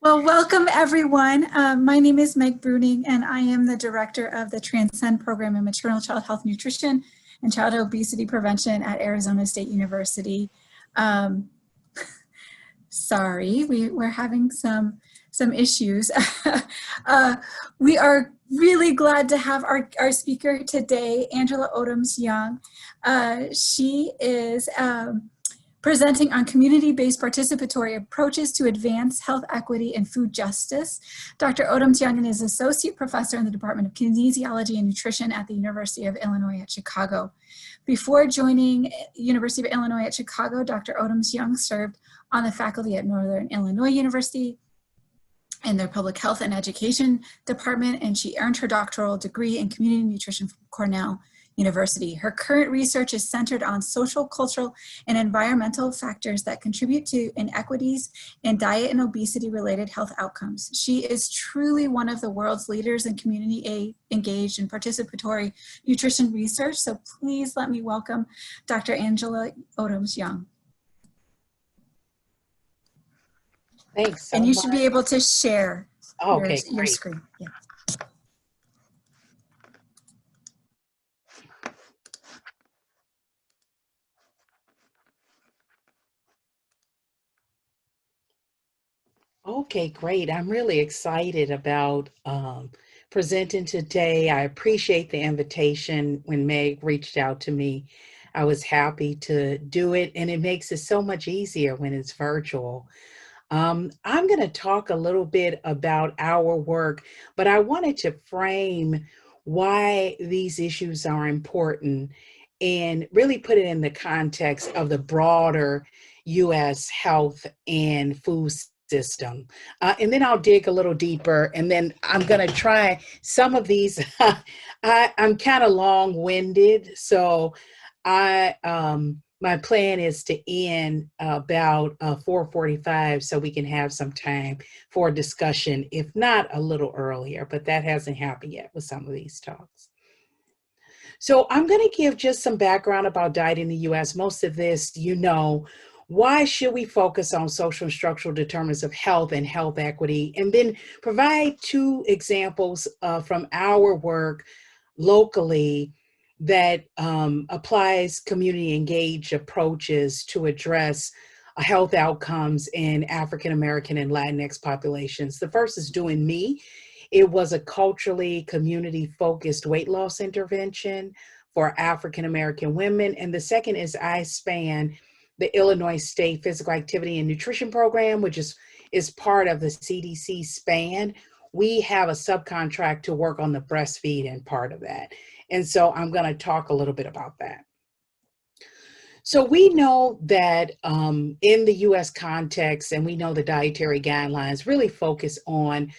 Well, welcome everyone. My name is Meg Bruning, and I am the director of the Transcend program in maternal child health nutrition and child obesity prevention at Arizona State University. Sorry, we're having some issues. We are really glad to have our speaker today, Angela Odoms-Young. She is presenting on community-based participatory approaches to advance health equity and food justice. Dr. Odoms-Young is Associate Professor in the Department of Kinesiology and Nutrition at the University of Illinois at Chicago. Before joining University of Illinois at Chicago, Dr. Odoms-Young served on the faculty at Northern Illinois University in their Public Health and Education Department, and she earned her doctoral degree in community nutrition from Cornell University. Her current research is centered on social, cultural, and environmental factors that contribute to inequities in diet and obesity-related health outcomes. She is truly one of the world's leaders in community engaged and participatory nutrition research. So please let me welcome Dr. Angela Odoms-Young. Thanks so and you much. should be able to share your screen. Yeah. Okay, great. I'm really excited about presenting today. I appreciate the invitation. When Meg reached out to me, I was happy to do it, and it makes it so much easier when it's virtual. I'm going to talk a little bit about our work, but I wanted to frame why these issues are important and really put it in the context of the broader U.S. health and food system. And then I'll dig a little deeper, and then I'm going to try some of these. I'm kind of long-winded, so my plan is to end about 4:45 so we can have some time for discussion, if not a little earlier, but that hasn't happened yet with some of these talks. So I'm going to give just some background about diet in the U.S. Most of this, you know. Why should we focus on social and structural determinants of health and health equity? And then provide two examples from our work locally that applies community engaged approaches to address health outcomes in African American and Latinx populations. The first is Doing Me. It was a culturally community focused weight loss intervention for African American women. And the second is I Span, the Illinois State Physical Activity and Nutrition Program, which is part of the CDC SPAN. We have a subcontract to work on the breastfeeding part of that. And so I'm going to talk a little bit about that. So we know that in the U.S. context, and we know the dietary guidelines really focus on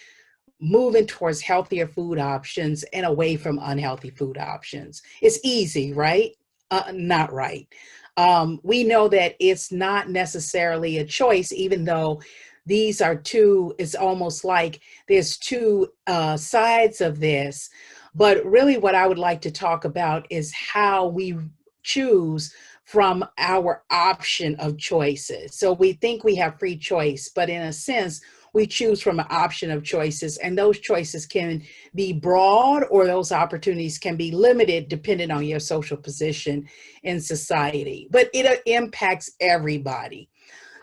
moving towards healthier food options and away from unhealthy food options. It's easy, right? Not right. We know that it's not necessarily a choice, even though these are two, it's almost like there's two sides of this. But really what I would like to talk about is how we choose from our option of choices. So we think we have free choice, but in a sense, we choose from an option of choices, and those choices can be broad or those opportunities can be limited depending on your social position in society, but it impacts everybody.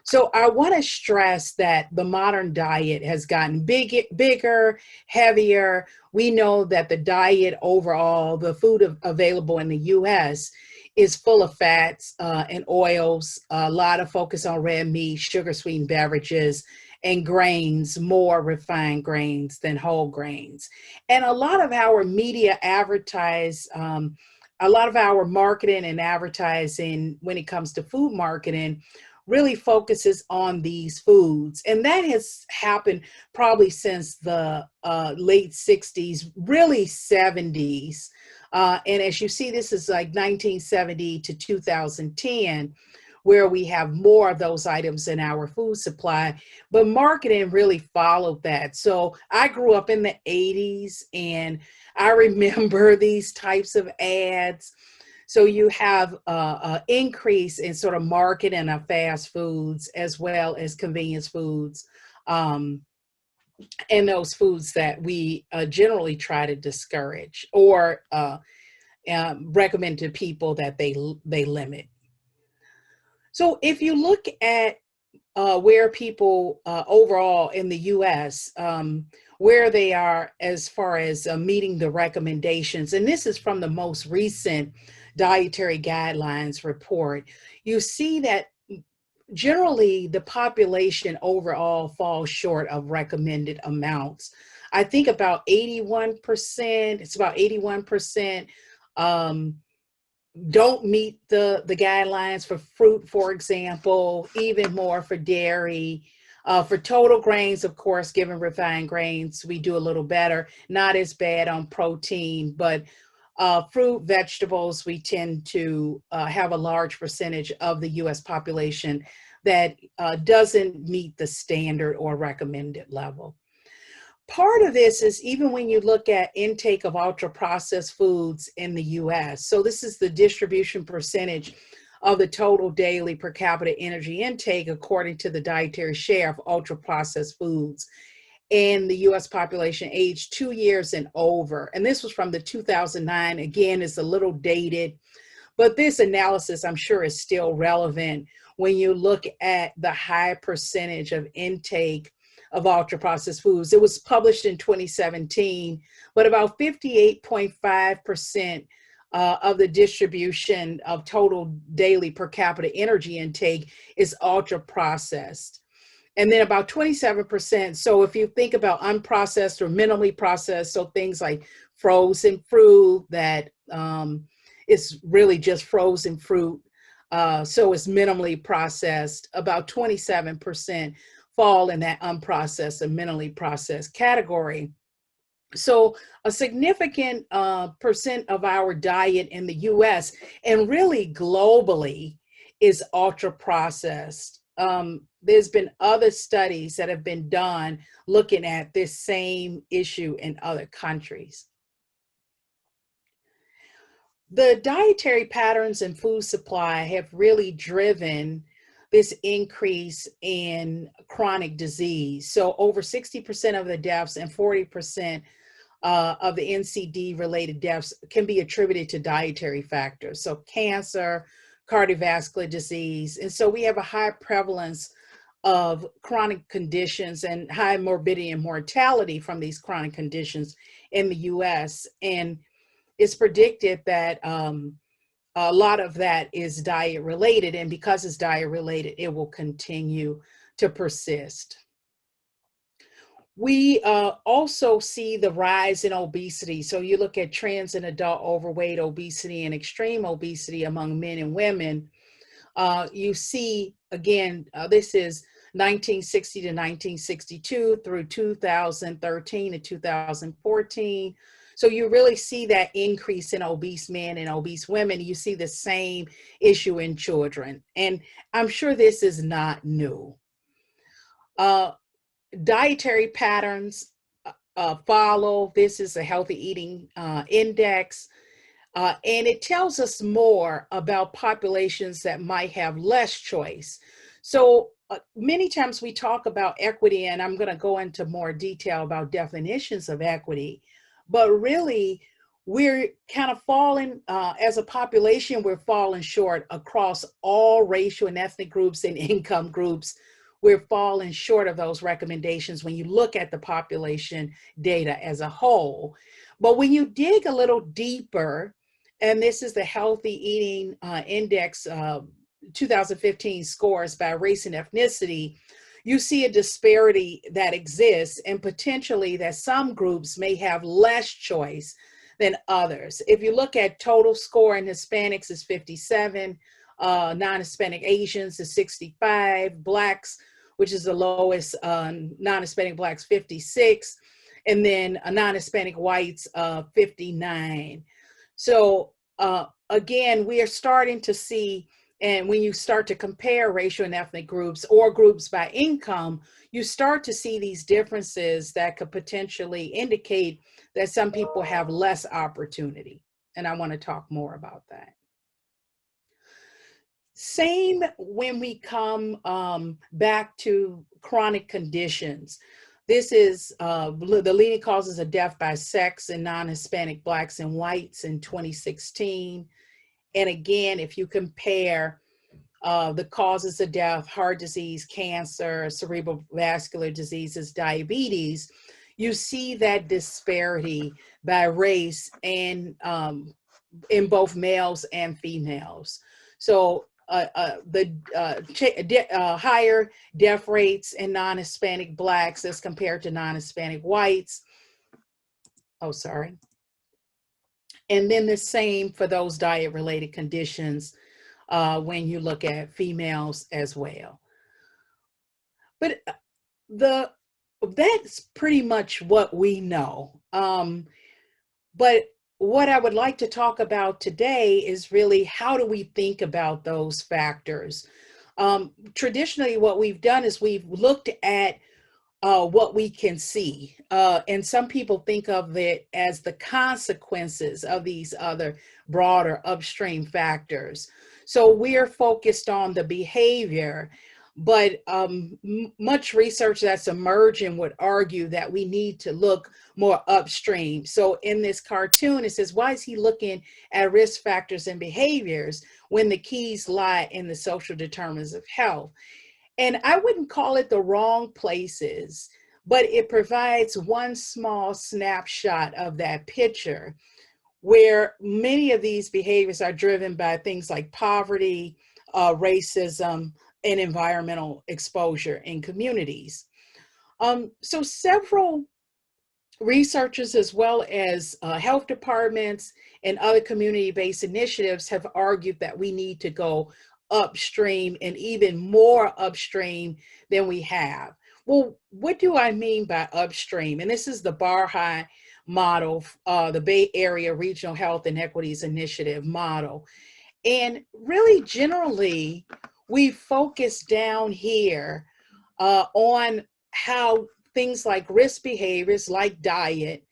So I want to stress that the modern diet has gotten bigger, heavier. We know that the diet overall, the food available in the US is full of fats and oils, a lot of focus on red meat, sugar sweetened beverages, and grains, more refined grains than whole grains. And a lot of our media advertise, a lot of our marketing and advertising when it comes to food marketing really focuses on these foods. And that has happened probably since the late 60s, really 70s. And as you see, this is like 1970 to 2010, where we have more of those items in our food supply, but marketing really followed that. So I grew up in the 80s and I remember these types of ads. So you have an increase in sort of marketing of fast foods as well as convenience foods. and those foods that we generally try to discourage or recommend to people that they limit. So if you look at where people overall in the US, where they are as far as meeting the recommendations, and this is from the most recent dietary guidelines report, you see that generally the population overall falls short of recommended amounts. I think about 81%, it's about 81% don't meet the guidelines for fruit, for example, even more for dairy. For total grains, of course, given refined grains, we do a little better, not as bad on protein, but fruit, vegetables, we tend to have a large percentage of the US population that doesn't meet the standard or recommended level. Part of this is even when you look at intake of ultra-processed foods in the US, so this is the distribution percentage of the total daily per capita energy intake according to the dietary share of ultra-processed foods in the US population aged 2 years and over. And this was from the 2009, again, it's a little dated, but this analysis I'm sure is still relevant when you look at the high percentage of intake of ultra-processed foods. It was published in 2017, but about 58.5% of the distribution of total daily per capita energy intake is ultra-processed. And then about 27%, so if you think about unprocessed or minimally processed, so things like frozen fruit that is really just frozen fruit, so it's minimally processed, about 27% fall in that unprocessed and minimally processed category. So a significant percent of our diet in the US and really globally is ultra processed. There's been other studies that have been done looking at this same issue in other countries. The dietary patterns and food supply have really driven this increase in chronic disease. So over 60% of the deaths and 40% of the NCD related deaths can be attributed to dietary factors. So cancer, cardiovascular disease. And so we have a high prevalence of chronic conditions and high morbidity and mortality from these chronic conditions in the US. And it's predicted that a lot of that is diet related, and because it's diet related, it will continue to persist. We also see the rise in obesity. So you look at trends in adult overweight, obesity, and extreme obesity among men and women. You see, again, this is 1960 to 1962 through 2013 to 2014. So you really see that increase in obese men and obese women. You see the same issue in children. And I'm sure this is not new. Dietary patterns follow. This is a healthy eating index. And it tells us more about populations that might have less choice. So many times we talk about equity, and I'm going to go into more detail about definitions of equity. But really, we're kind of falling, as a population, we're falling short across all racial and ethnic groups and income groups. We're falling short of those recommendations when you look at the population data as a whole. But when you dig a little deeper, and this is the Healthy Eating Index 2015 scores by race and ethnicity, you see a disparity that exists, and potentially that some groups may have less choice than others. If you look at total score in Hispanics is 57, non-Hispanic Asians is 65, Blacks, which is the lowest, non-Hispanic Blacks 56, and then non-Hispanic whites 59. So again, we are starting to see, and when you start to compare racial and ethnic groups or groups by income, you start to see these differences that could potentially indicate that some people have less opportunity. And I want to talk more about that. Same when we come back to chronic conditions. This is the leading causes of death by sex in non-Hispanic Blacks and whites in 2016. And again, if you compare the causes of death, heart disease, cancer, cerebral vascular diseases, diabetes, you see that disparity by race and in both males and females. So higher death rates in non-Hispanic Blacks as compared to non-Hispanic whites. Oh, sorry. And then the same for those diet-related conditions when you look at females as well. But that's pretty much what we know. But what I would like to talk about today is really how do we think about those factors? Traditionally, what we've done is we've looked at what we can see. And some people think of it as the consequences of these other broader upstream factors. So we're focused on the behavior, but much research that's emerging would argue that we need to look more upstream. So in this cartoon, it says, why is he looking at risk factors and behaviors when the keys lie in the social determinants of health? And I wouldn't call it the wrong places, but it provides one small snapshot of that picture where many of these behaviors are driven by things like poverty, racism, and environmental exposure in communities. So several researchers, as well as health departments and other community-based initiatives, have argued that we need to go upstream and even more upstream than we have. Well, what do I mean by upstream? And this is the Barhigh model, the Bay Area Regional Health and Equities Initiative model. And really, generally, we focus down here on how things like risk behaviors like diet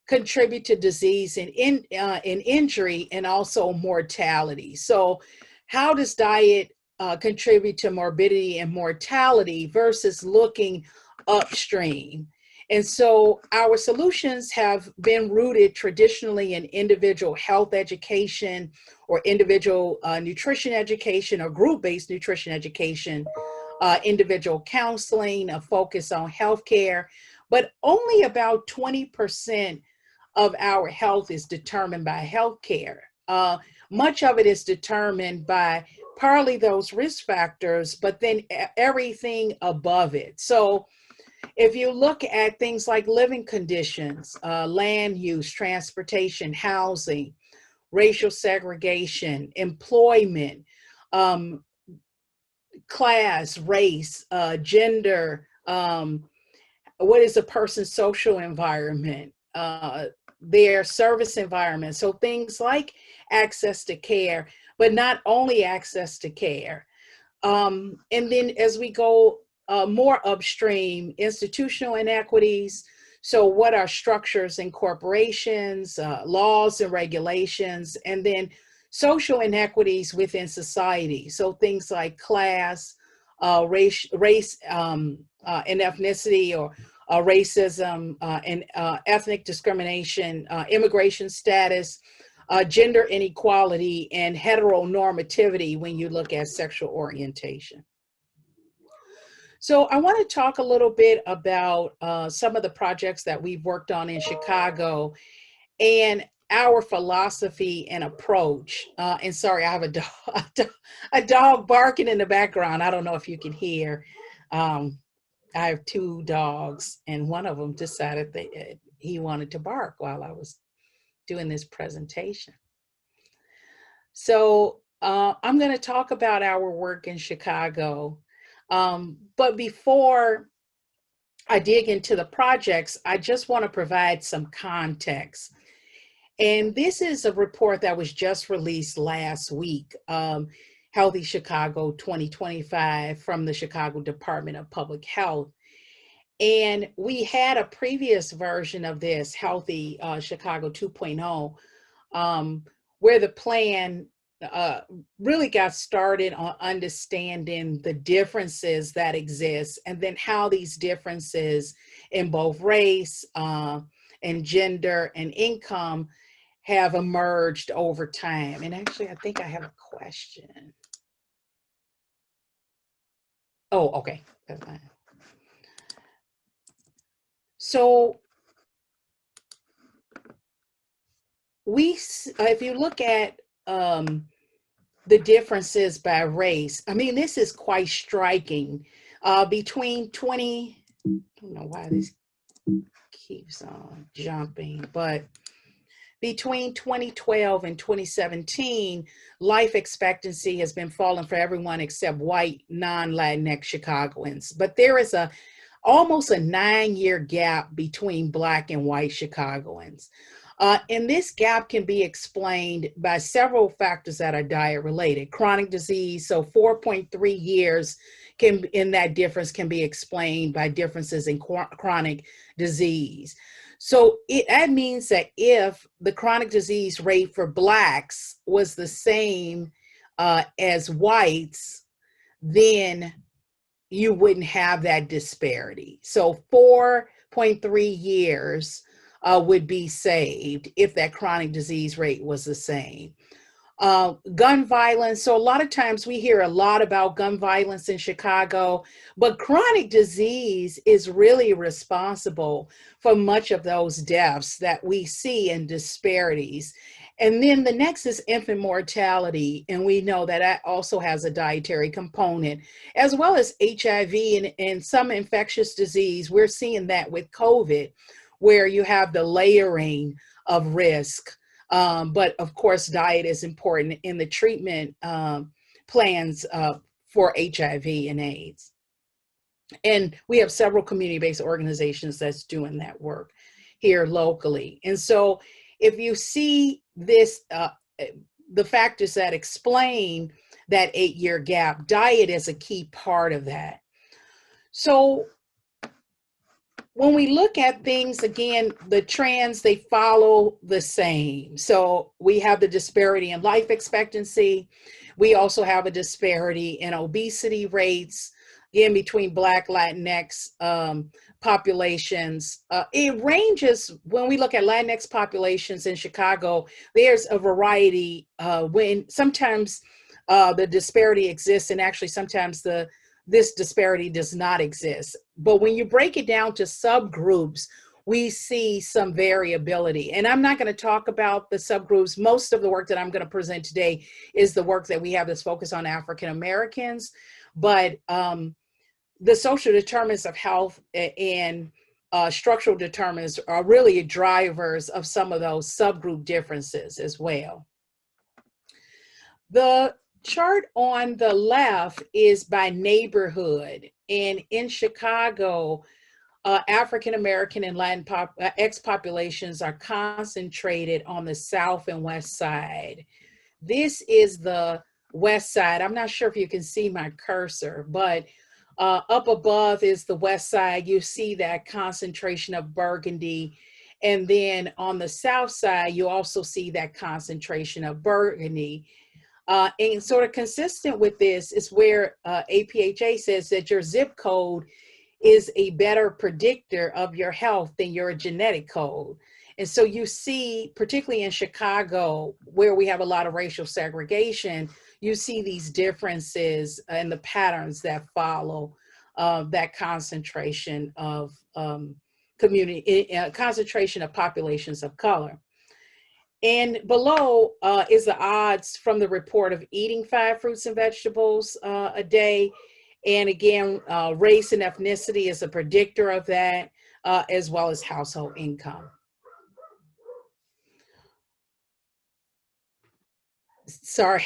contribute to disease and injury and also mortality. So how does diet contribute to morbidity and mortality versus looking upstream? And so our solutions have been rooted traditionally in individual health education or individual nutrition education or group-based nutrition education, individual counseling, a focus on healthcare, but only about 20% of our health is determined by healthcare. Much of it is determined by partly those risk factors, but then everything above it. So if you look at things like living conditions, land use, transportation, housing, racial segregation, employment, class, race, gender, what is a person's social environment, their service environment. So things like access to care, but not only access to care. And then as we go more upstream, institutional inequities. So what are structures and corporations, laws and regulations, and then social inequities within society. So things like class, race and ethnicity, or racism and ethnic discrimination, immigration status, gender inequality, and heteronormativity when you look at sexual orientation. So I want to talk a little bit about some of the projects that we've worked on in Chicago and our philosophy and approach. And sorry, I have a dog barking in the background. I don't know if you can hear. I have two dogs, and one of them decided that he wanted to bark while I was doing this presentation. So I'm going to talk about our work in Chicago. But before I dig into the projects, I just want to provide some context. And this is a report that was just released last week, Healthy Chicago 2025 from the Chicago Department of Public Health. And we had a previous version of this, Healthy Chicago 2.0, where the plan really got started on understanding the differences that exist, and then how these differences in both race and gender and income have emerged over time. And actually, I think I have a question. Oh, okay. That's fine. So if you look at the differences by race, I mean, this is quite striking. Between 20, I don't know why this keeps on jumping, but between 2012 and 2017, life expectancy has been falling for everyone except white non-Latinx Chicagoans. But there is almost a 9-year gap between Black and white Chicagoans. And this gap can be explained by several factors that are diet related. Chronic disease, so 4.3 years in that difference can be explained by differences in chronic disease. So that means that if the chronic disease rate for Blacks was the same as whites, then you wouldn't have that disparity. So 4.3 years would be saved if that chronic disease rate was the same. Gun violence. So a lot of times we hear a lot about gun violence in Chicago, but chronic disease is really responsible for much of those deaths that we see in disparities. And then the next is infant mortality. And we know that that also has a dietary component, as well as HIV and some infectious disease. We're seeing that with COVID, where you have the layering of risk. But of course, diet is important in the treatment plans for HIV and AIDS. And we have several community-based organizations that's doing that work here locally. And so if you see this, the factors that explain that 8-year gap, diet is a key part of that. So when we look at things, again, the trends, they follow the same. So we have the disparity in life expectancy. We also have a disparity in obesity rates, again, between Black, Latinx populations. It ranges, when we look at Latinx populations in Chicago, there's a variety when sometimes the disparity exists, and actually sometimes this disparity does not exist. But when you break it down to subgroups, we see some variability. And I'm not going to talk about the subgroups. Most of the work that I'm going to present today is the work that we have that's focused on African Americans. But the social determinants of health and structural determinants are really drivers of some of those subgroup differences as well. The chart on the left is by neighborhood, and in Chicago, African American and Latinx populations are concentrated on the south and west side. This is the west side. I'm not sure if you can see my cursor, but up above is the west side. You see that concentration of burgundy. And then on the south side, you also see that concentration of burgundy. And sort of consistent with this is where APHA says that your zip code is a better predictor of your health than your genetic code. And so you see, particularly in Chicago, where we have a lot of racial segregation, you see these differences and the patterns that follow that concentration of concentration of populations of color. And below is the odds from the report of eating 5 fruits and vegetables a day. And again, race and ethnicity is a predictor of that, as well as household income. Sorry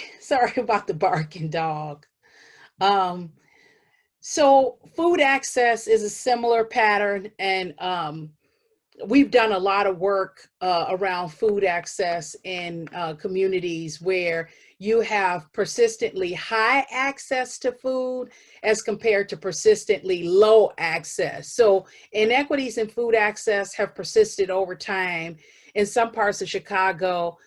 about the barking dog. So food access is a similar pattern, and we've done a lot of work around food access in communities where you have persistently high access to food as compared to persistently low access. So inequities in food access have persisted over time. In some parts of Chicago,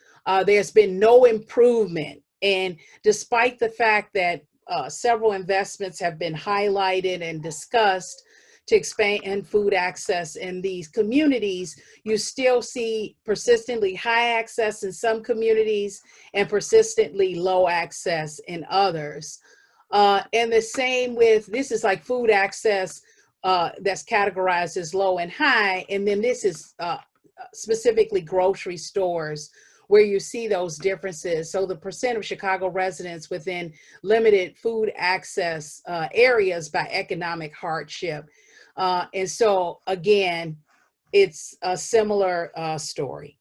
there's been no improvement And despite the fact that several investments have been highlighted and discussed to expand food access in these communities, you still see persistently high access in some communities and persistently low access in others. And the same with, this is like food access that's categorized as low and high. And then this is specifically grocery stores where you see those differences. So the percent of Chicago residents within limited food access areas by economic hardship. And so again, it's a similar story.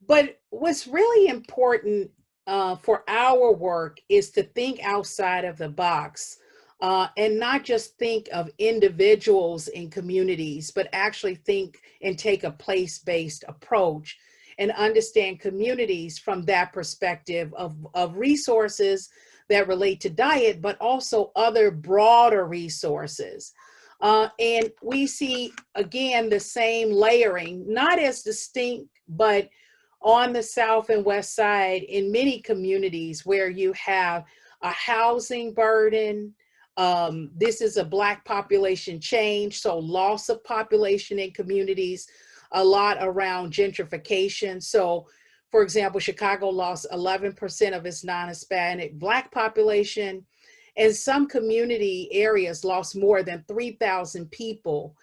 But what's really important for our work is to think outside of the box and not just think of individuals in communities, but actually think and take a place-based approach and understand communities from that perspective of resources that relate to diet, but also other broader resources. And we see, again, the same layering, not as distinct, but on the South and West Side in many communities where you have a housing burden. This is a Black population change, so loss of population in communities, a lot around gentrification. So, for example, Chicago lost 11% of its non-Hispanic Black population, and some community areas lost more than 3,000 people.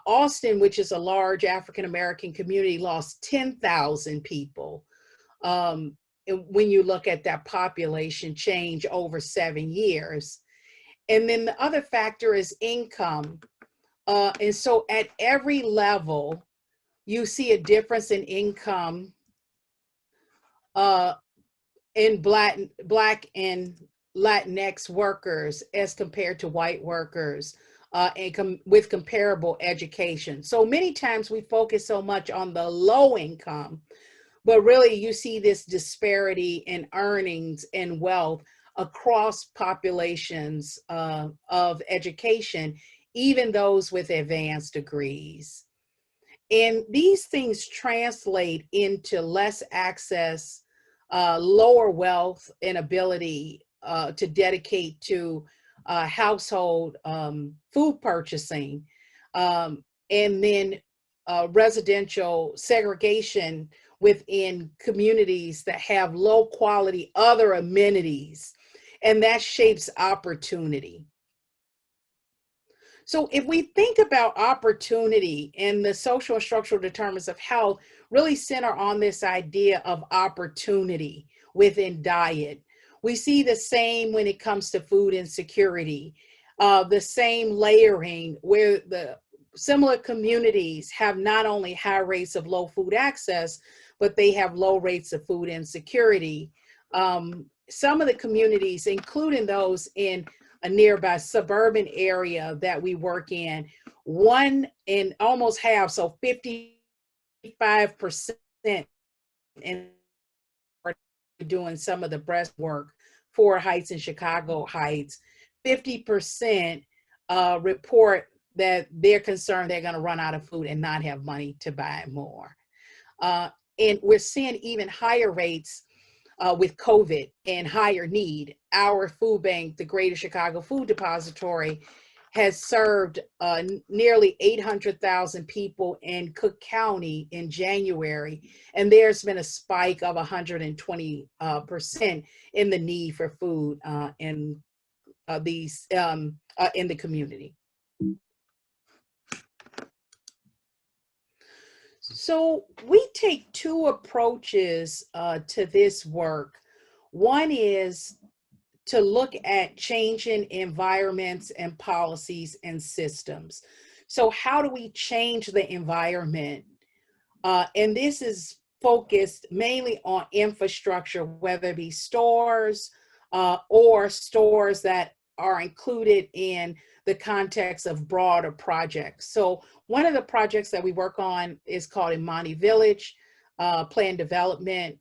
Austin, which is a large African-American community, lost 10,000 people when you look at that population change over 7 years. And then the other factor is income. And so at every level, you see a difference in income in Black and Latinx workers as compared to white workers. And with comparable education. So many times we focus so much on the low income, but really you see this disparity in earnings and wealth across populations of education, even those with advanced degrees. And these things translate into less access, lower wealth and ability to dedicate to household food purchasing, and then residential segregation within communities that have low quality other amenities, and that shapes opportunity. So if we think about opportunity, and the social and structural determinants of health really center on this idea of opportunity within diet. We see the same when it comes to food insecurity, the same layering where the similar communities have not only high rates of low food access, but they have low rates of food insecurity. Some of the communities, including those in a nearby suburban area that we work in, one in almost half, so 55% in doing some of the breast work for Heights and Chicago Heights, 50% report that they're concerned they're going to run out of food and not have money to buy more. And we're seeing even higher rates with COVID and higher need. Our food bank, the Greater Chicago Food Depository, has served nearly 800,000 people in Cook County in January, and there's been a spike of 120% in the need for food in the community. So we take two approaches to this work. One is to look at changing environments and policies and systems. So how do we change the environment? And this is focused mainly on infrastructure, whether it be stores or stores that are included in the context of broader projects. So one of the projects that we work on is called Imani Village Plan Development.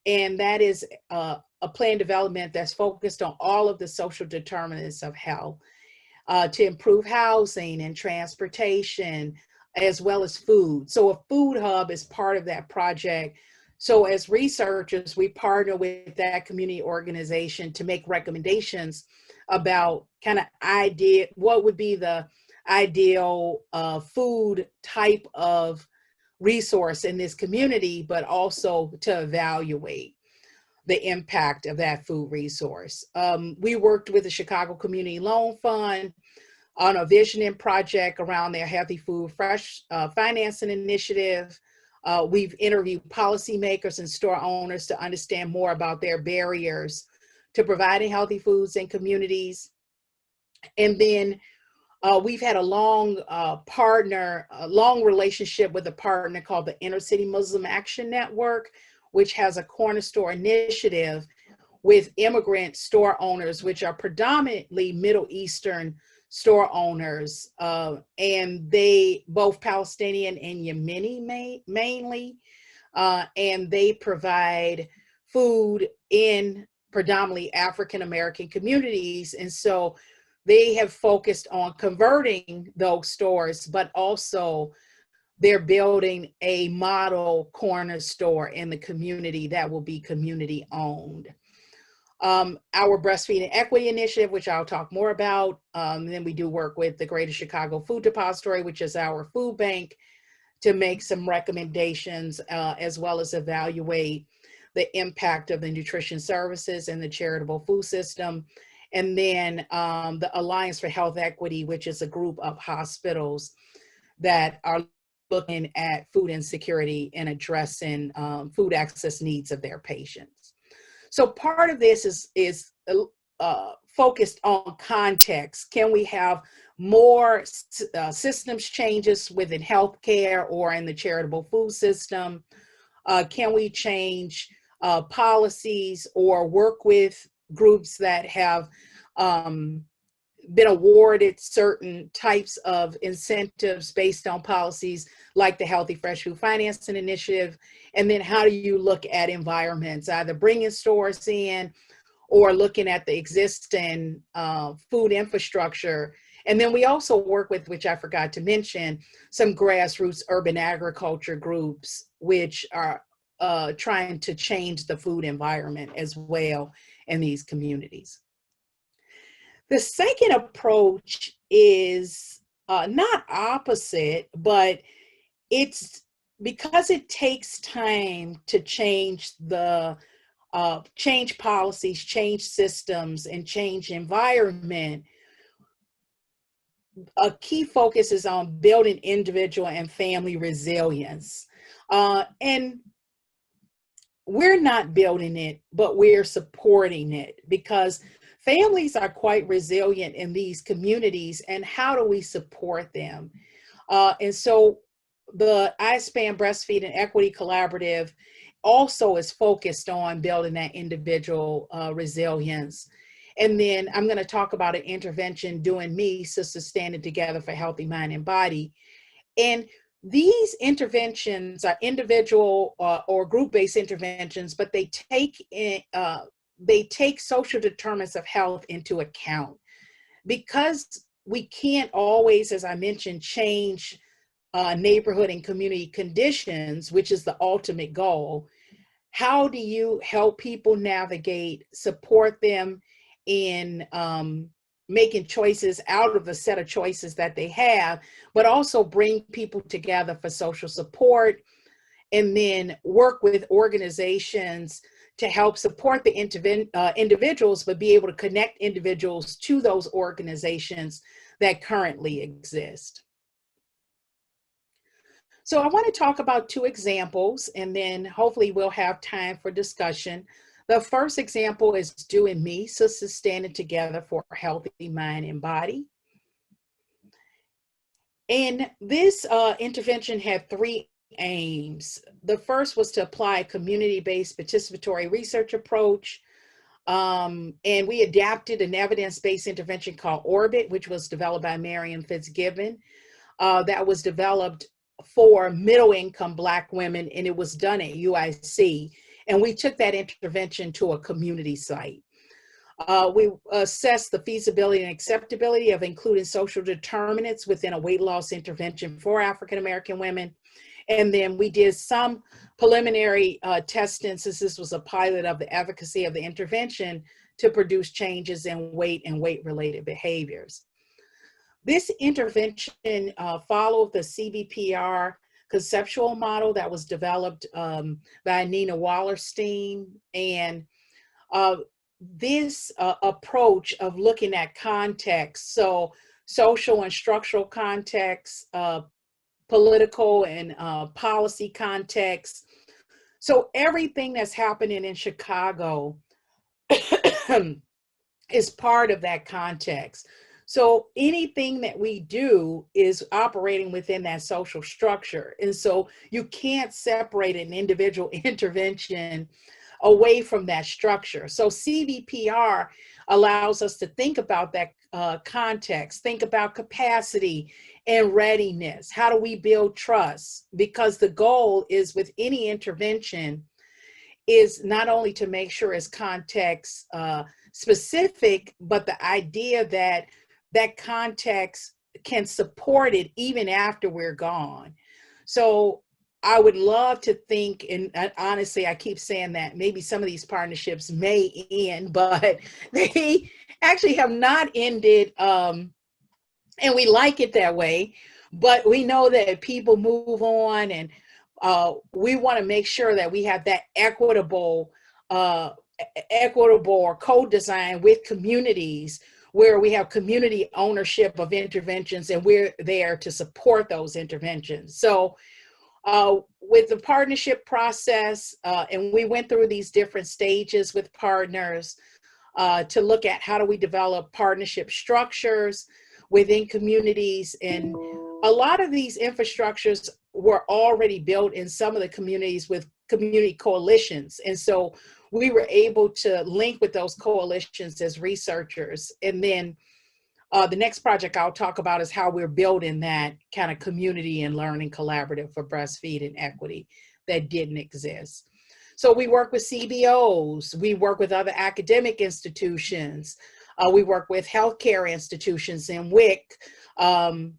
And that is a plan development that's focused on all of the social determinants of health to improve housing and transportation, as well as food. So a food hub is part of that project So as researchers, we partner with that community organization to make recommendations about kind of what would be the ideal food type of resource in this community, but also to evaluate the impact of that food resource. We worked with the Chicago Community Loan Fund on a visioning project around their Healthy Food Fresh financing initiative. We've interviewed policymakers and store owners to understand more about their barriers to providing healthy foods in communities. And then we've had a long relationship with a partner called the Inner City Muslim Action Network, which has a corner store initiative with immigrant store owners, which are predominantly Middle Eastern store owners, and they both Palestinian and Yemeni mainly, and they provide food in predominantly African American communities. And so they have focused on converting those stores, but also they're building a model corner store in the community that will be community owned. Our Breastfeeding Equity Initiative, which I'll talk more about. Then we do work with the Greater Chicago Food Depository, which is our food bank, to make some recommendations as well as evaluate the impact of the nutrition services and the charitable food system. And then the Alliance for Health Equity, which is a group of hospitals that are looking at food insecurity and addressing food access needs of their patients. So part of this is focused on context. Can we have more systems changes within healthcare or in the charitable food system? Can we change policies or work with groups that have been awarded certain types of incentives based on policies like the Healthy Fresh Food Financing Initiative? And then how do you look at environments, either bringing stores in or looking at the existing food infrastructure? And then we also work with, which I forgot to mention, some grassroots urban agriculture groups, which are trying to change the food environment as well in these communities. The second approach is not opposite, but it's because it takes time to change change policies, change systems, and change environment. A key focus is on building individual and family resilience. And we're not building it, but we're supporting it, because families are quite resilient in these communities. And how do we support them? And so the iSpan Breastfeeding Equity Collaborative also is focused on building that individual resilience. And then I'm going to talk about an intervention doing me, Sisters Standing Together for Healthy Mind and Body. And these interventions are individual or group-based interventions, but they take social determinants of health into account, because we can't always, as I mentioned, change neighborhood and community conditions, which is the ultimate goal. How do you help people navigate, support them in making choices out of the set of choices that they have, but also bring people together for social support, and then work with organizations to help support the individuals, but be able to connect individuals to those organizations that currently exist. So I want to talk about two examples, and then hopefully we'll have time for discussion. The first example is Do and Me, Sisters Standing Together for a Healthy Mind and Body. And this intervention had three aims. The first was to apply a community-based participatory research approach. And we adapted an evidence-based intervention called Orbit, which was developed by Marion Fitzgibbon. That was developed for middle-income Black women, and it was done at UIC. And we took that intervention to a community site. We assessed the feasibility and acceptability of including social determinants within a weight loss intervention for African American women. And then we did some preliminary testing, since this was a pilot, of the efficacy of the intervention to produce changes in weight and weight-related behaviors. This intervention followed the CBPR conceptual model that was developed by Nina Wallerstein. And this approach of looking at context, so social and structural context, political and policy context. So everything that's happening in Chicago is part of that context. So anything that we do is operating within that social structure. And so you can't separate an individual intervention away from that structure. So CBPR allows us to think about that context, think about capacity and readiness. How do we build trust? Because the goal is, with any intervention, is not only to make sure it's context specific, but the idea that that context can support it even after we're gone. So I would love to think, and honestly, I keep saying that maybe some of these partnerships may end, but they actually have not ended, and we like it that way. But we know that people move on, and we want to make sure that we have that equitable or co-design with communities, where we have community ownership of interventions, and we're there to support those interventions. So with the partnership process, and we went through these different stages with partners to look at how do we develop partnership structures within communities. And a lot of these infrastructures were already built in some of the communities with community coalitions. And so we were able to link with those coalitions as researchers. And then the next project I'll talk about is how we're building that kind of community and learning collaborative for breastfeeding equity that didn't exist. So we work with CBOs, we work with other academic institutions, we work with healthcare institutions and WIC. Part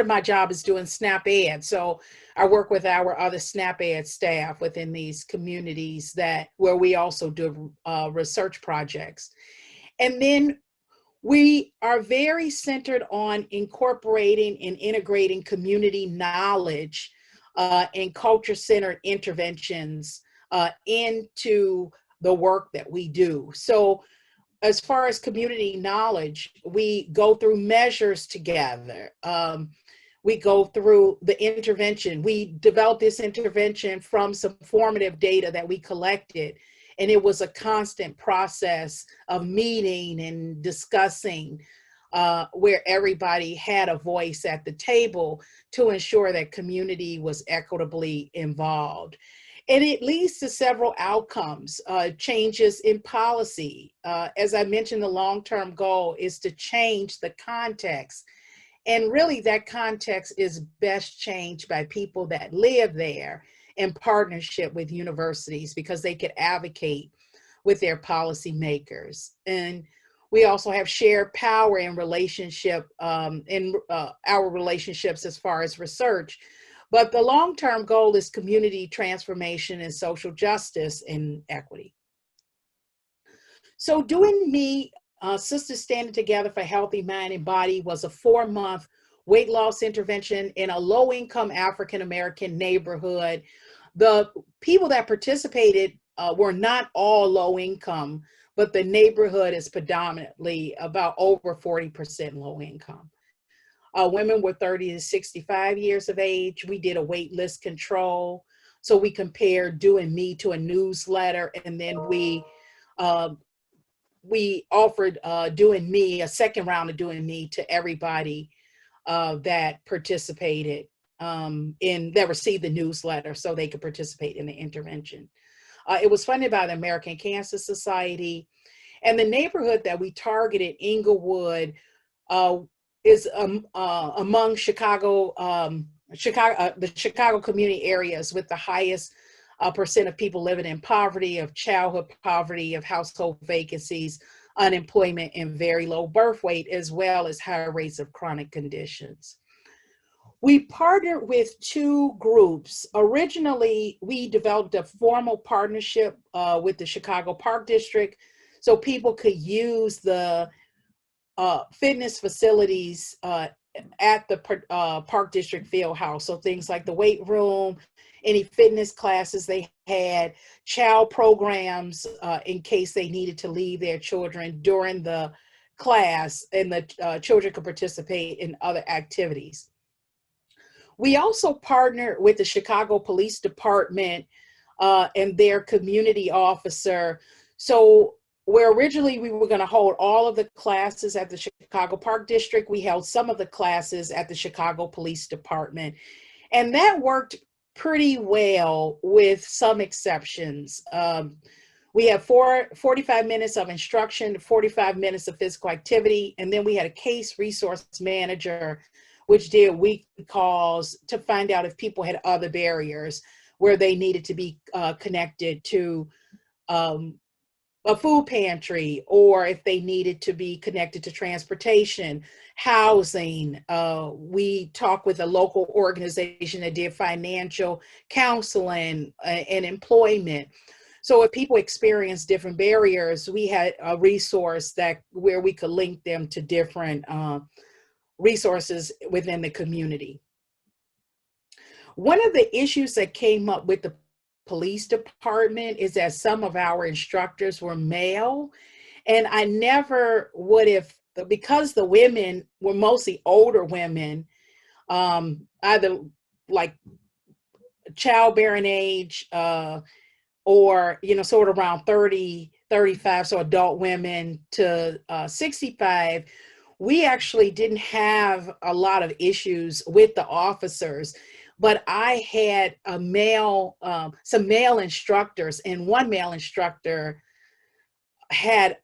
of my job is doing SNAP Ed. So I work with our other SNAP Ed staff within these communities where we also do research projects. And then we are very centered on incorporating and integrating community knowledge and culture-centered interventions into the work that we do. So as far as community knowledge, we go through measures together. We go through the intervention. We developed this intervention from some formative data that we collected. And it was a constant process of meeting and discussing where everybody had a voice at the table to ensure that community was equitably involved. And it leads to several outcomes, changes in policy. As I mentioned, the long-term goal is to change the context. And really that context is best changed by people that live there in partnership with universities, because they could advocate with their policymakers. And we also have shared power in relationship, in our relationships as far as research. But the long-term goal is community transformation and social justice and equity. So Doing Me, Sisters Standing Together for Healthy Mind and Body, was a 4-month weight loss intervention in a low-income African-American neighborhood. The people that participated were not all low income, but the neighborhood is predominantly about over 40% low income. Women were 30 to 65 years of age. We did a wait list control. So we compared Doing Me to a newsletter, and then we offered Doing Me, a second round of Doing Me, to everybody that participated that received the newsletter, so they could participate in the intervention. It was funded by the American Cancer Society, and the neighborhood that we targeted, Inglewood, is among the Chicago community areas with the highest percent of people living in poverty, of childhood poverty, of household vacancies, unemployment, and very low birth weight, as well as higher rates of chronic conditions. We partnered with two groups. Originally, we developed a formal partnership with the Chicago Park District so people could use the fitness facilities at the Park District Field House. So things like the weight room, any fitness classes they had, child programs in case they needed to leave their children during the class, and the children could participate in other activities. We also partnered with the Chicago Police Department and their community officer. So where originally we were going to hold all of the classes at the Chicago Park District, we held some of the classes at the Chicago Police Department. And that worked pretty well with some exceptions. We had 45 minutes of instruction, 45 minutes of physical activity, and then we had a case resource manager which did weekly calls to find out if people had other barriers where they needed to be connected to a food pantry, or if they needed to be connected to transportation, housing. We talked with a local organization that did financial counseling and employment. So if people experience different barriers, we had a resource where we could link them to different resources within the community. One of the issues that came up with the police department is that some of our instructors were male, and I never would have, because the women were mostly older women, either like childbearing age or, sort of around 30, 35, so adult women to 65. We actually didn't have a lot of issues with the officers, but I had some male instructors, and one male instructor had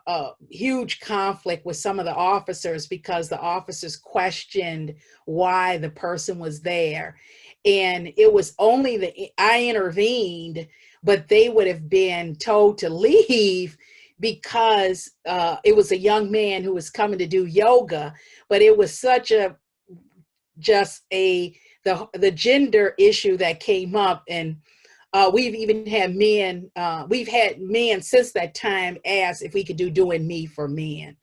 a huge conflict with some of the officers because the officers questioned why the person was there. And it was only I intervened, but they would have been told to leave because it was a young man who was coming to do yoga, but it was such the gender issue that came up. And we've even had men since that time ask if we could do Doing Me for Men,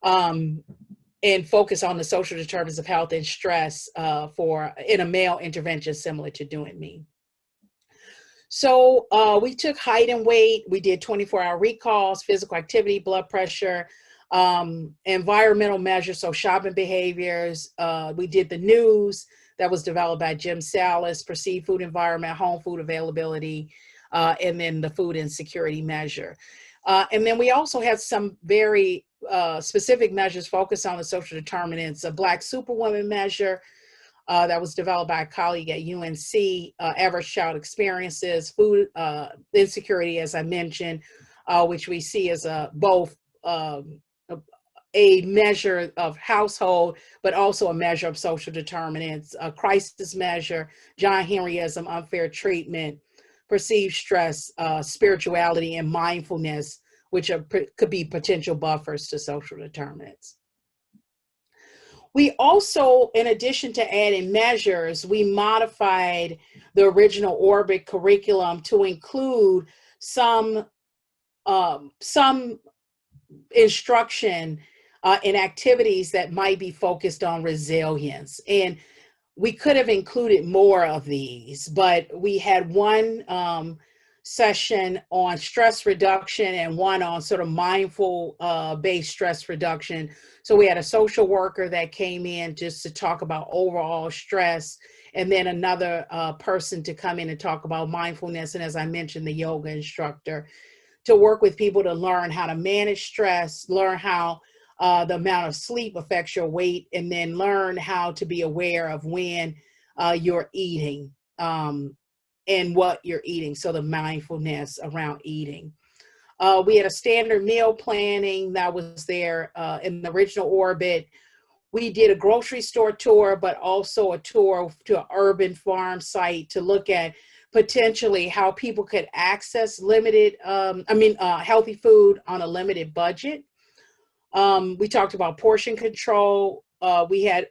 and focus on the social determinants of health and stress in a male intervention similar to Doing Me. So we took height and weight. We did 24-hour recalls, physical activity, blood pressure, environmental measures, so shopping behaviors. We did the news that was developed by Jim Salas, perceived food environment, home food availability, and then the food insecurity measure. And then we also had some very specific measures focused on the social determinants, a Black Superwoman measure that was developed by a colleague at UNC, average child experiences, food insecurity, as I mentioned, which we see as both a measure of household, but also a measure of social determinants, a crisis measure, John Henryism, unfair treatment, perceived stress, spirituality, and mindfulness, which could be potential buffers to social determinants. We also, in addition to adding measures, we modified the original Orbit curriculum to include some instruction in activities that might be focused on resilience. And we could have included more of these, but we had one session on stress reduction and one on sort of mindful based stress reduction. So we had a social worker that came in just to talk about overall stress, and then another person to come in and talk about mindfulness. And as I mentioned, the yoga instructor to work with people to learn how to manage stress, learn how the amount of sleep affects your weight, and then learn how to be aware of when you're eating and what you're eating. So the mindfulness around eating. We had a standard meal planning that was there in the original Orbit. We did a grocery store tour, but also a tour to an urban farm site to look at potentially how people could access healthy food on a limited budget. We talked about portion control. We had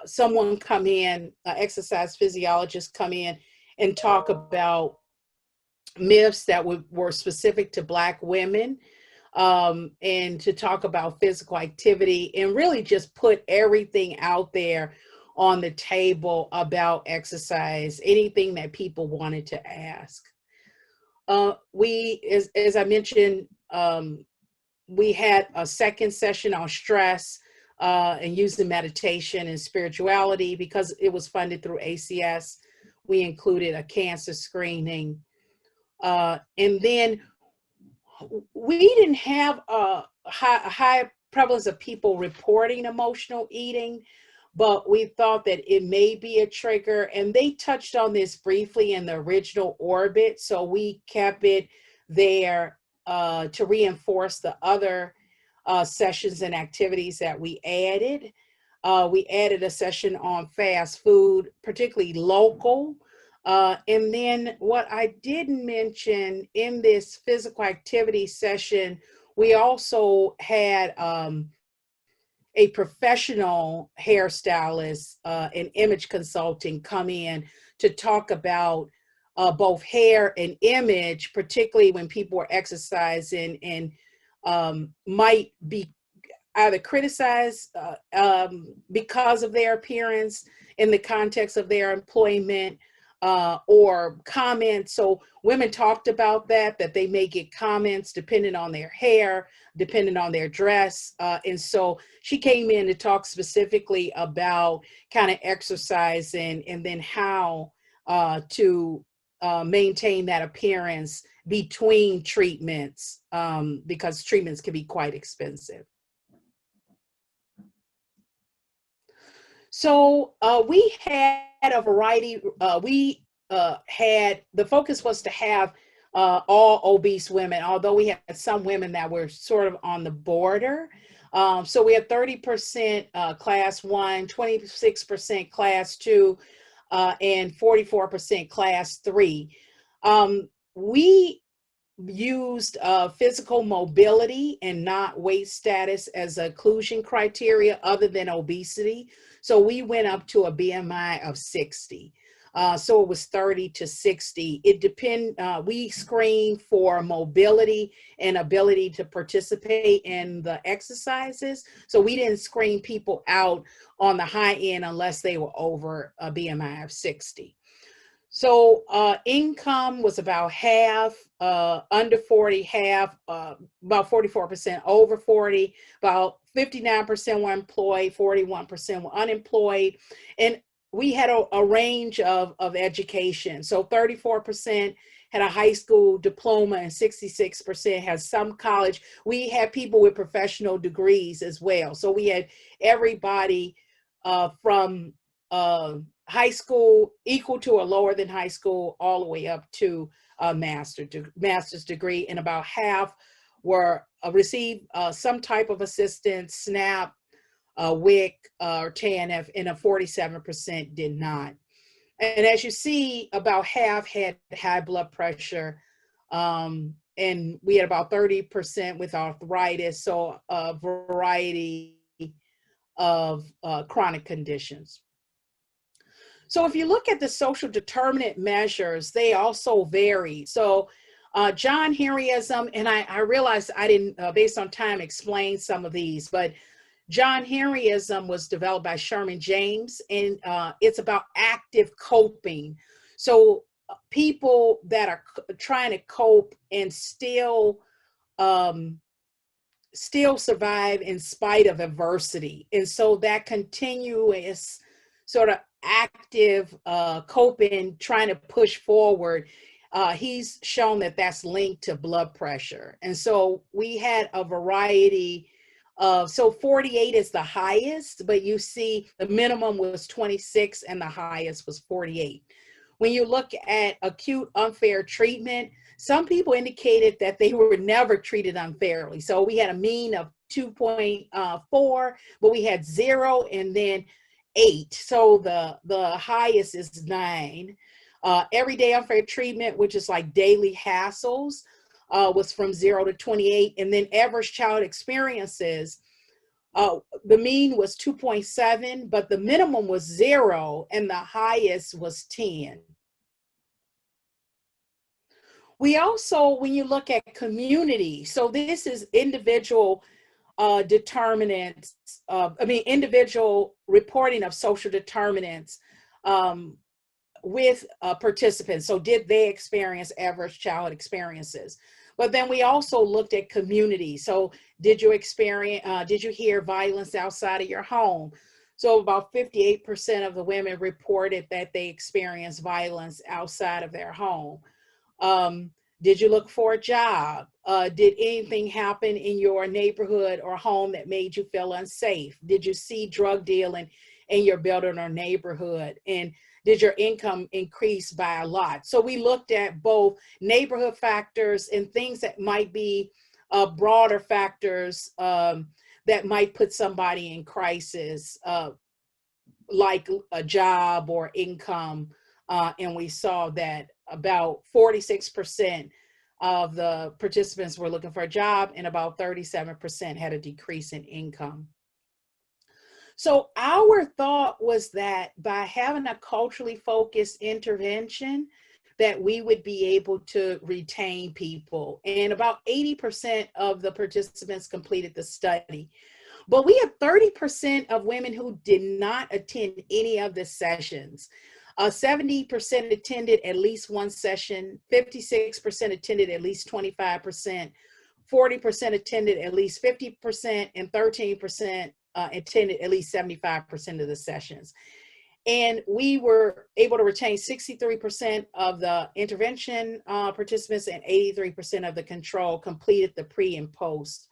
someone come in, exercise physiologist come in and talk about myths that were specific to Black women, and to talk about physical activity and really just put everything out there on the table about exercise, anything that people wanted to ask. As I mentioned, we had a second session on stress and using meditation and spirituality. Because it was funded through ACS, we included a cancer screening. And then we didn't have a high prevalence of people reporting emotional eating, but we thought that it may be a trigger. And they touched on this briefly in the original orbit, so we kept it there to reinforce the other sessions and activities that we added. We added a session on fast food, particularly local. And then what I didn't mention in this physical activity session, we also had a professional hairstylist and image consulting come in to talk about both hair and image, particularly when people are exercising and might be either criticized because of their appearance in the context of their employment, or comments. So women talked about that they may get comments depending on their hair, depending on their dress. And so she came in to talk specifically about kind of exercising and then how to maintain that appearance between treatments, because treatments can be quite expensive. So we had a variety. The focus was to have all obese women, although we had some women that were sort of on the border. So we had 30% class 1, 26% class 2, and 44% class 3. We used physical mobility and not weight status as inclusion criteria other than obesity. So we went up to a BMI of 60. So it was 30 to 60. We screened for mobility and ability to participate in the exercises. So we didn't screen people out on the high end unless they were over a BMI of 60. So income was about half, under 40, half, about 44% over 40, about 59% were employed, 41% were unemployed. And we had a range of education. So 34% had a high school diploma and 66% had some college. We had people with professional degrees as well. So we had everybody from high school equal to or lower than high school, all the way up to a master's degree, and about half were received some type of assistance, SNAP, WIC, or TANF, and 47% did not. And as you see, about half had high blood pressure, and we had about 30% with arthritis, so a variety of chronic conditions. So if you look at the social determinant measures, they also vary. So John Henryism, and I realized I didn't, based on time, explain some of these, but John Henryism was developed by Sherman James, and it's about active coping. So people that are trying to cope and still survive in spite of adversity. And so that continuous sort of active coping, trying to push forward, he's shown that that's linked to blood pressure. And so we had a variety of, so 48 is the highest, but you see the minimum was 26 and the highest was 48. When you look at acute unfair treatment, some people indicated that they were never treated unfairly. So we had a mean of 2.4, but we had 0 and then 8. So the highest is 9. Everyday unfair treatment, which is like daily hassles, was from 0 to 28. And then average child experiences, The mean was 2.7, but the minimum was 0 and the highest was 10. We also, when you look at community, so this is individual determinants, individual reporting of social determinants with participants. So did they experience adverse childhood experiences? But then we also looked at community. So did you hear violence outside of your home? So about 58% of the women reported that they experienced violence outside of their home. Did you look for a job? Did anything happen in your neighborhood or home that made you feel unsafe? Did you see drug dealing in your building or neighborhood? And did your income increase by a lot? So we looked at both neighborhood factors and things that might be broader factors that might put somebody in crisis, like a job or income. And we saw that about 46% of the participants were looking for a job and about 37% had a decrease in income. So our thought was that by having a culturally focused intervention, that we would be able to retain people. And about 80% of the participants completed the study. But we have 30% of women who did not attend any of the sessions. 70% attended at least one session, 56% attended at least 25%, 40% attended at least 50%, and 13% attended at least 75% of the sessions. And we were able to retain 63% of the intervention participants and 83% of the control completed the pre and post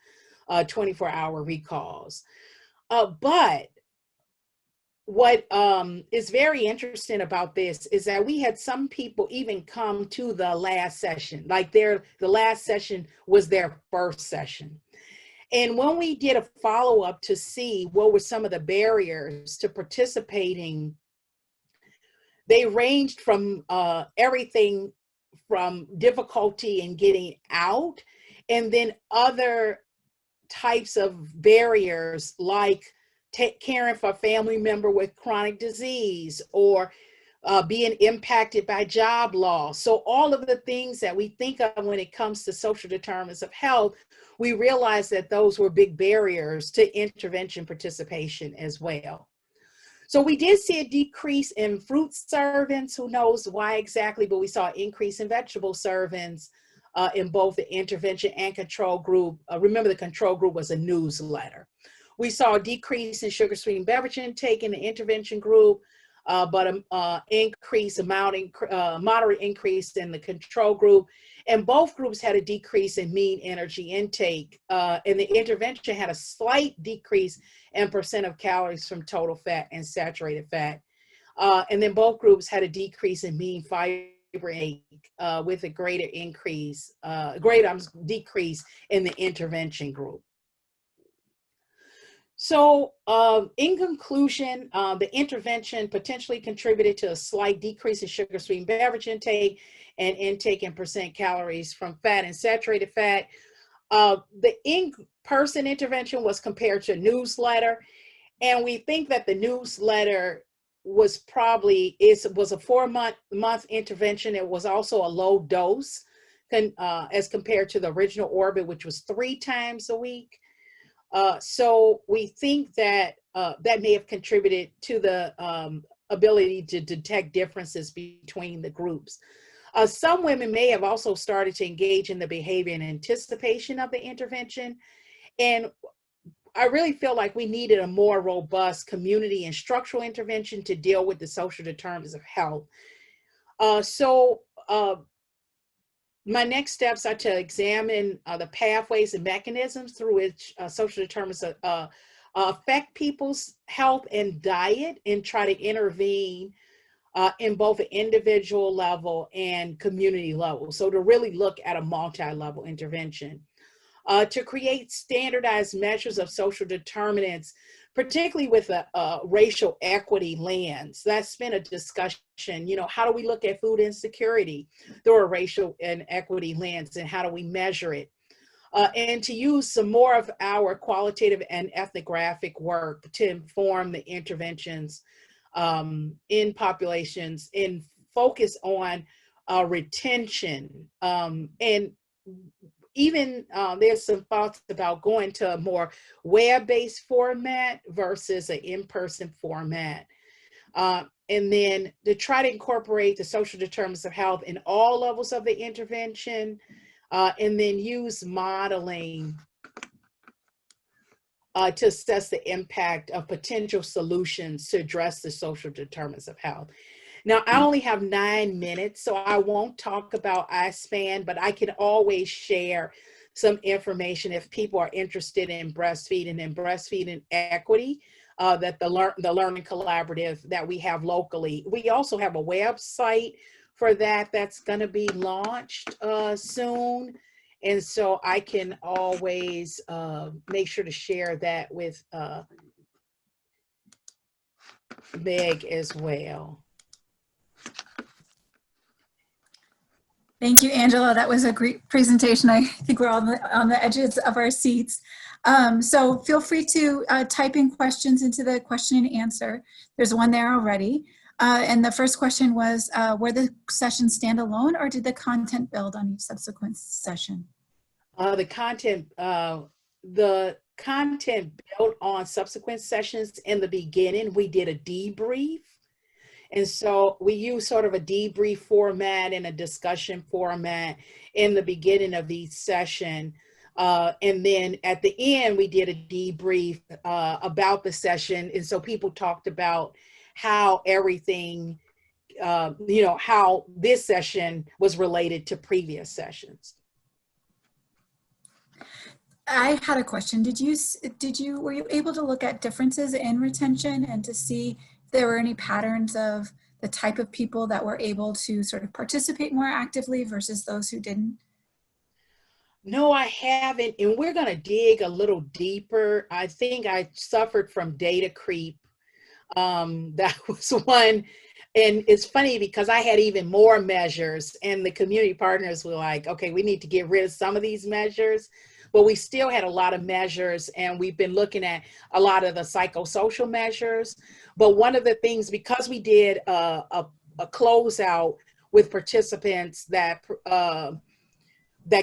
24-hour recalls. But what is very interesting about this is that we had some people even come to the last session, like the last session was their first session. And when we did a follow-up to see what were some of the barriers to participating, they ranged from everything from difficulty in getting out, and then other types of barriers like caring for a family member with chronic disease or being impacted by job loss. So all of the things that we think of when it comes to social determinants of health, we realized that those were big barriers to intervention participation as well. So we did see a decrease in fruit servings, who knows why exactly, but we saw an increase in vegetable servings in both the intervention and control group. Remember, the control group was a newsletter. We saw a decrease in sugar-sweetened beverage intake in the intervention group, but a moderate increase in the control group. And both groups had a decrease in mean energy intake. And the intervention had a slight decrease in percent of calories from total fat and saturated fat. And then both groups had a decrease in mean fiber intake with a greater decrease in the intervention group. So in conclusion, the intervention potentially contributed to a slight decrease in sugar-sweetened beverage intake and intake in percent calories from fat and saturated fat. The in-person intervention was compared to a newsletter, and we think that the newsletter was a 4-month intervention. It was also a low dose as compared to the original Orbit, which was 3 times a week. So we think that that may have contributed to the ability to detect differences between the groups. Some women may have also started to engage in the behavior in anticipation of the intervention. And I really feel like we needed a more robust community and structural intervention to deal with the social determinants of health. My next steps are to examine the pathways and mechanisms through which social determinants affect people's health and diet, and try to intervene in both an individual level and community level. So to really look at a multi-level intervention. To create standardized measures of social determinants, particularly with a racial equity lens. That's been a discussion. How do we look at food insecurity through a racial and equity lens, and how do we measure it? and to use some more of our qualitative and ethnographic work to inform the interventions in populations and focus on retention. And even there's some thoughts about going to a more web-based format versus an in-person format. And then to try to incorporate the social determinants of health in all levels of the intervention, and then use modeling to assess the impact of potential solutions to address the social determinants of health. Now, I only have 9 minutes, so I won't talk about iSpan, but I can always share some information if people are interested in breastfeeding and breastfeeding equity, that the Learning Collaborative that we have locally. We also have a website for that that's going to be launched soon. And so I can always make sure to share that with Meg as well. Thank you, Angela. That was a great presentation. I think we're on the edges of our seats. So feel free to type in questions into the question and answer. There's one there already. And the first question was, were the sessions standalone or did the content build on each subsequent session? The content built on subsequent sessions. In the beginning, we did a debrief. And so we use sort of a debrief format and a discussion format in the beginning of each session. And then at the end, we did a debrief about the session. And so people talked about how everything, how this session was related to previous sessions. I had a question. Were you able to look at differences in retention and to see if there were any patterns of the type of people that were able to sort of participate more actively versus those who didn't? No, I haven't. And we're going to dig a little deeper. I think I suffered from data creep. That was one. And it's funny because I had even more measures and the community partners were like, okay, we need to get rid of some of these measures. But we still had a lot of measures, and we've been looking at a lot of the psychosocial measures. But one of the things, because we did a closeout with participants that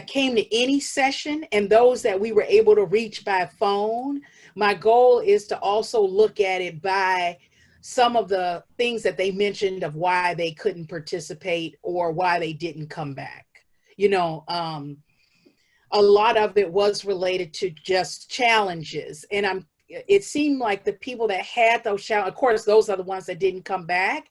came to any session and those that we were able to reach by phone, my goal is to also look at it by some of the things that they mentioned of why they couldn't participate or why they didn't come back. A lot of it was related to just challenges. And it seemed like the people that had those challenges, of course, those are the ones that didn't come back,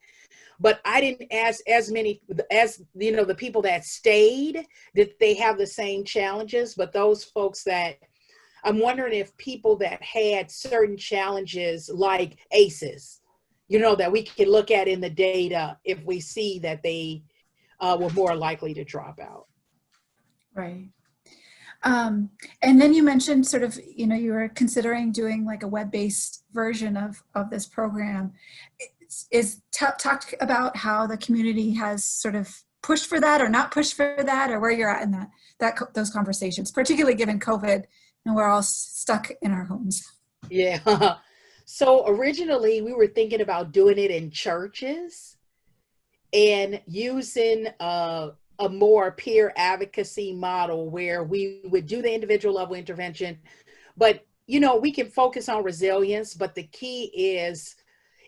but I didn't ask as many as, the people that stayed, did they have the same challenges? But those folks that, I'm wondering if people that had certain challenges like ACEs, that we can look at in the data if we see that they were more likely to drop out. Right. And then you mentioned sort of, you were considering doing like a web-based version of this program. Talk about how the community has sort of pushed for that or not pushed for that, or where you're at in those conversations, particularly given COVID and we're all stuck in our homes. Yeah. So originally we were thinking about doing it in churches and using a more peer advocacy model where we would do the individual level intervention, but we can focus on resilience. But the key is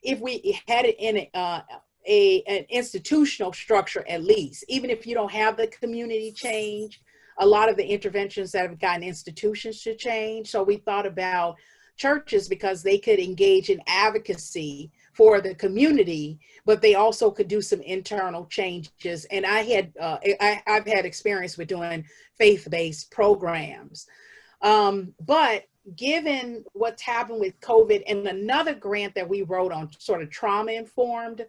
if we had it in an institutional structure, at least, even if you don't have the community change, a lot of the interventions that have gotten institutions to change. So we thought about churches because they could engage in advocacy for the community, but they also could do some internal changes. And I've had experience with doing faith-based programs. But given what's happened with COVID and another grant that we wrote on sort of trauma-informed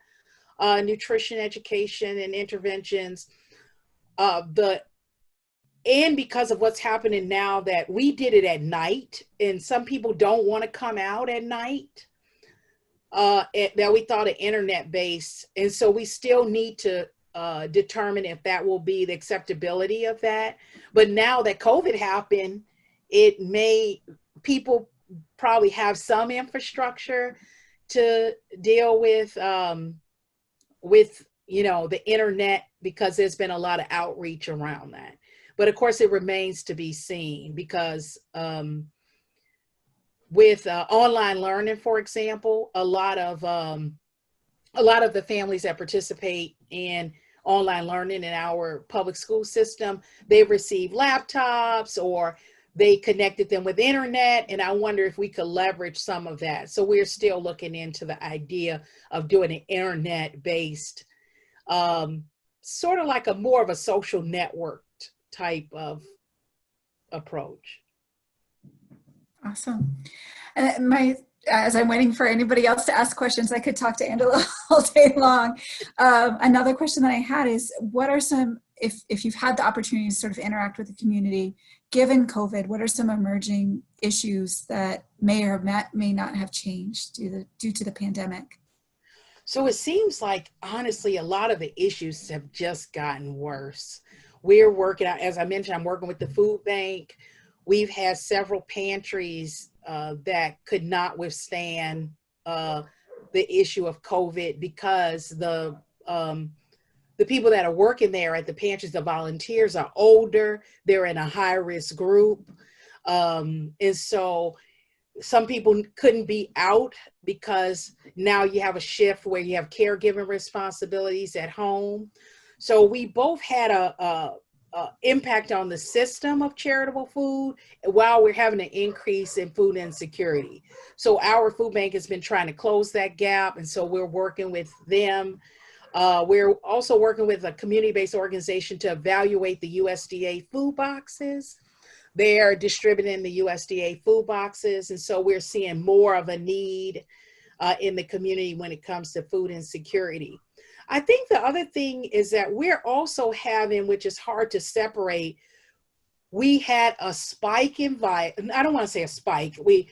nutrition education and interventions, and because of what's happening now that we did it at night and some people don't want to come out at night, that we thought of internet based. And so we still need to determine if that will be the acceptability of that. But now that COVID happened, people probably have some infrastructure to deal with the internet, because there's been a lot of outreach around that. But of course, it remains to be seen, because with online learning, for example, a lot of the families that participate in online learning in our public school system, they receive laptops, or they connected them with internet. And I wonder if we could leverage some of that. So we're still looking into the idea of doing an internet-based, sort of like more of a social network type of approach. Awesome. As I'm waiting for anybody else to ask questions, I could talk to Angela all day long. Another question that I had is, what are some, if you've had the opportunity to sort of interact with the community, given COVID, what are some emerging issues that may or may not have changed due to the pandemic? So it seems like, honestly, a lot of the issues have just gotten worse. We're working out, as I mentioned, I'm working with the food bank. We've had several pantries that could not withstand the issue of COVID, because the people that are working there at the pantries, the volunteers, are older. They're in a high-risk group. And so some people couldn't be out, because now you have a shift where you have caregiving responsibilities at home. So we both had a impact on the system of charitable food, while we're having an increase in food insecurity. So our food bank has been trying to close that gap, and so we're working with them. We're also working with a community-based organization to evaluate the USDA food boxes. They're distributing the USDA food boxes, and so we're seeing more of a need in the community when it comes to food insecurity. I think the other thing is that we're also having, which is hard to separate, we had a spike in I don't want to say a spike. We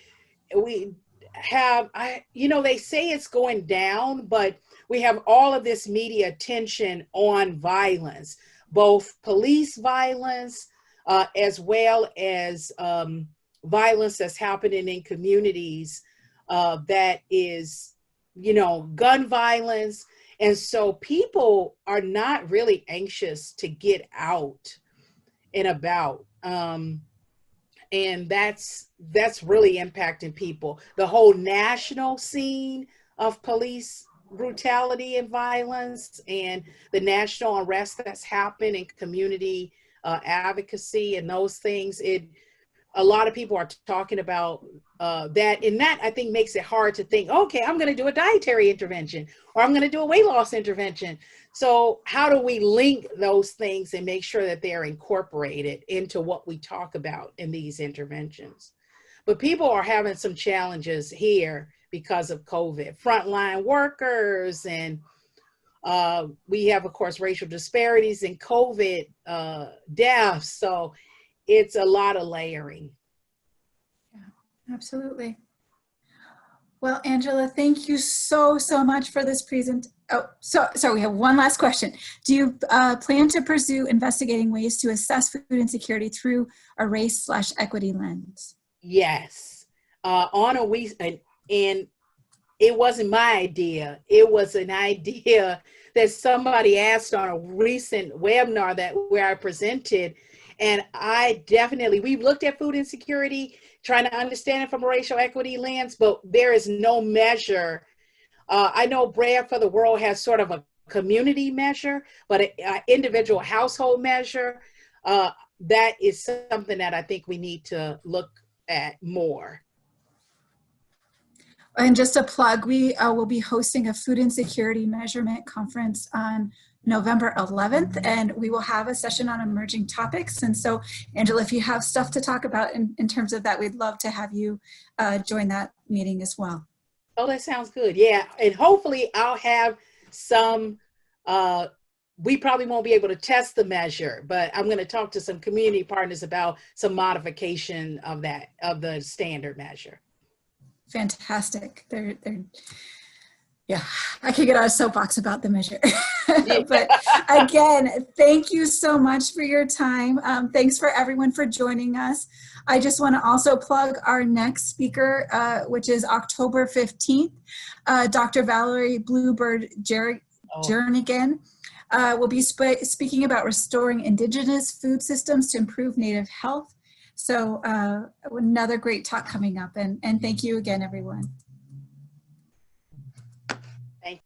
have, they say it's going down, but we have all of this media attention on violence, both police violence, as well as violence that's happening in communities that is, gun violence. And so people are not really anxious to get out and about. And that's really impacting people. The whole national scene of police brutality and violence, and the national unrest that's happened in community advocacy and those things, a lot of people are talking about that, and that I think makes it hard to think, okay, I'm going to do a dietary intervention, or I'm going to do a weight loss intervention. So how do we link those things and make sure that they're incorporated into what we talk about in these interventions? But people are having some challenges here because of COVID. Frontline workers, and we have, of course, racial disparities and COVID deaths. So it's a lot of layering. Yeah, absolutely. Well, Angela, thank you so much for this present. Oh, so we have one last question. Do you plan to pursue investigating ways to assess food insecurity through a race/equity lens? Yes. And it wasn't my idea. It was an idea that somebody asked on a recent webinar where I presented. And we've looked at food insecurity, trying to understand it from a racial equity lens, but there is no measure. I know Bread for the World has sort of a community measure, but an individual household measure, that is something that I think we need to look at more. And just a plug, we will be hosting a food insecurity measurement conference on November 11th, and we will have a session on emerging topics. And so, Angela, if you have stuff to talk about in terms of that, we'd love to have you join that meeting as well. Oh, that sounds good. Yeah, and hopefully I'll have some, we probably won't be able to test the measure, but I'm going to talk to some community partners about some modification of the standard measure. Fantastic. Yeah, I could get on a soapbox about the measure. Yeah. But again, thank you so much for your time. Thanks for everyone for joining us. I just want to also plug our next speaker, which is October 15th. Dr. Valerie Bluebird Oh, Jernigan will be speaking about restoring indigenous food systems to improve native health. So another great talk coming up. And thank you again, everyone.